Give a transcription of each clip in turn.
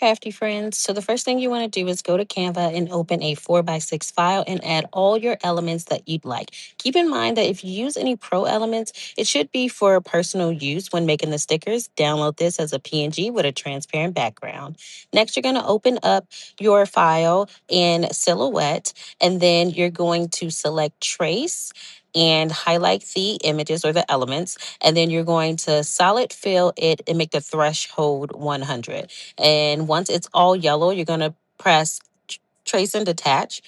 crafty friends. So the first thing you want to do is go to Canva and open a 4x6 file and add all your elements that you'd like. Keep in mind that if you use any pro elements, it should be for personal use when making the stickers. Download this as a PNG with a transparent background. Next, you're going to open up your file in Silhouette, and then you're going to select Trace and highlight the images or the elements, and then you're going to solid fill it and make the threshold 100. And once it's all yellow, you're going to press trace and detach.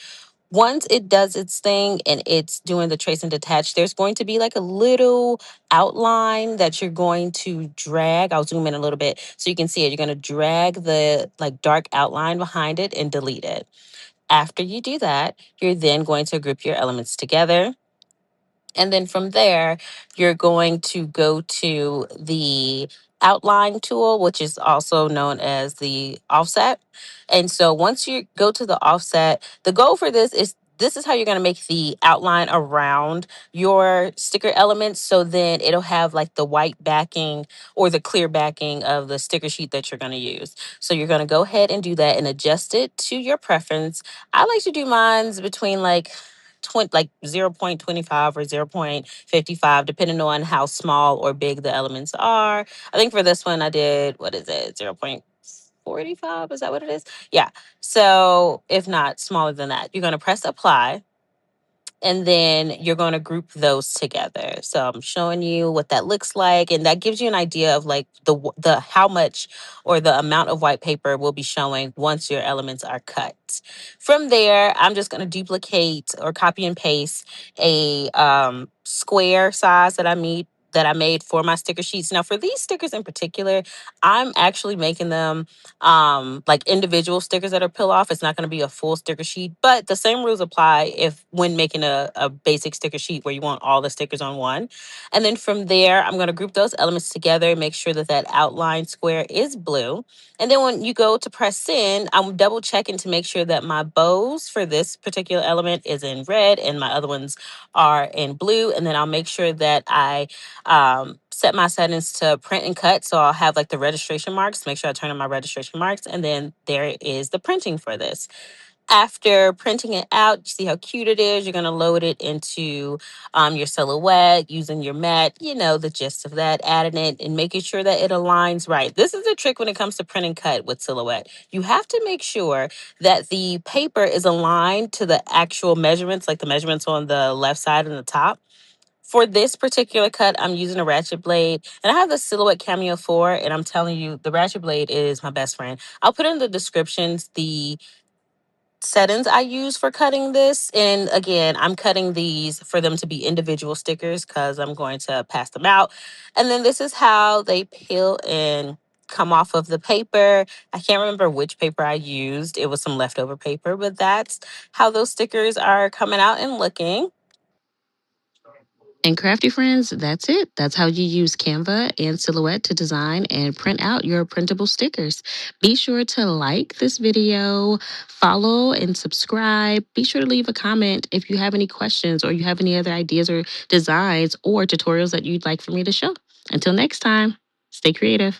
Once it does its thing and it's doing the trace and detach, there's going to be like a little outline that you're going to drag. I'll zoom in a little bit so you can see it. You're going to drag the like dark outline behind it and delete it. After you do that, you're then going to group your elements together. And then from there, you're going to go to the outline tool, which is also known as the offset. And so once you go to the offset, the goal for this is how you're going to make the outline around your sticker elements. So then it'll have like the white backing or the clear backing of the sticker sheet that you're going to use. So you're going to go ahead and do that and adjust it to your preference. I like to do mine's between like 0.25 or 0.55, depending on how small or big the elements are. I think for this one I did, what is it, 0.45? Is that what it is? Yeah. So if not smaller than that, you're going to press apply. And then you're going to group those together. So I'm showing you what that looks like, and that gives you an idea of like the how much or the amount of white paper will be showing once your elements are cut. From there, I'm just going to duplicate or copy and paste a square size that I made for my sticker sheets. Now, for these stickers in particular, I'm actually making them like individual stickers that are peel off. It's not going to be a full sticker sheet, but the same rules apply if when making a basic sticker sheet where you want all the stickers on one. And then from there, I'm going to group those elements together, make sure that that outline square is blue. And then when you go to press send, I'm double checking to make sure that my bows for this particular element is in red and my other ones are in blue. And then I'll make sure that I set my settings to print and cut. So I'll have like the registration marks, make sure I turn on my registration marks. And then there is the printing for this. After printing it out, you see how cute it is. You're going to load it into your Silhouette using your mat, you know, the gist of that, adding it and making sure that it aligns right. This is a trick when it comes to print and cut with Silhouette. You have to make sure that the paper is aligned to the actual measurements, like the measurements on the left side and the top. For this particular cut, I'm using a Ratchet blade, and I have the Silhouette Cameo 4, and I'm telling you, the Ratchet blade is my best friend. I'll put in the descriptions the settings I use for cutting this. And again, I'm cutting these for them to be individual stickers because I'm going to pass them out. And then this is how they peel and come off of the paper. I can't remember which paper I used. It was some leftover paper, but that's how those stickers are coming out and looking. And crafty friends, that's it. That's how you use Canva and Silhouette to design and print out your printable stickers. Be sure to like this video, follow and subscribe. Be sure to leave a comment if you have any questions or you have any other ideas or designs or tutorials that you'd like for me to show. Until next time, stay creative.